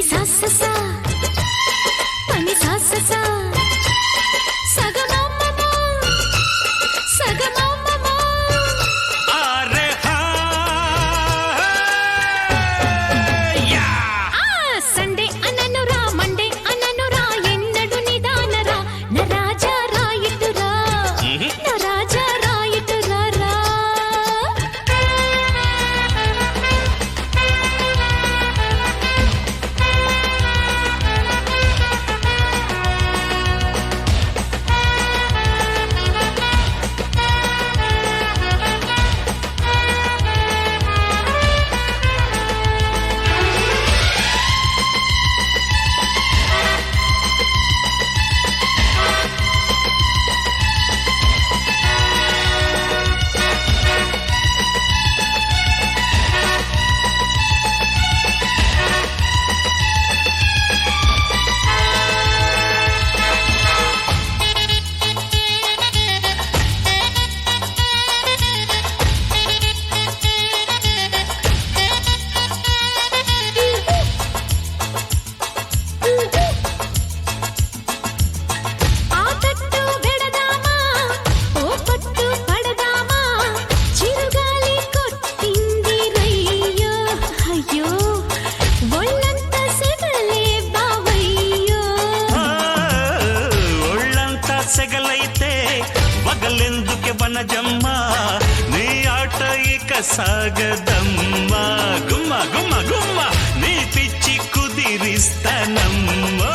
సా సా సా పని సా సా సా సగమమమ సగమమమ అరే హా యా సండే అననురా మండే అననురా ఎన్నడు నిదానరా నా రాజా రాయిటురా నా రాజా రాయిటురా రా ఆ తట్టు వెడదామా ఓ పట్టు పడదామా చిరుగాలి కొట్టింది రయ్యో అయ్యో ఒళ్ళంతా సెగలే బావయ్యో ఒళ్ళంతా సెగలైతే వగలెందుకే వనజమ్మ నీ ఆట ఇక సాగదమ్మా గుమ్మ గుమ్మ గుమ్మ నీ పిచ్చి కుదిరిస్తానమ్మా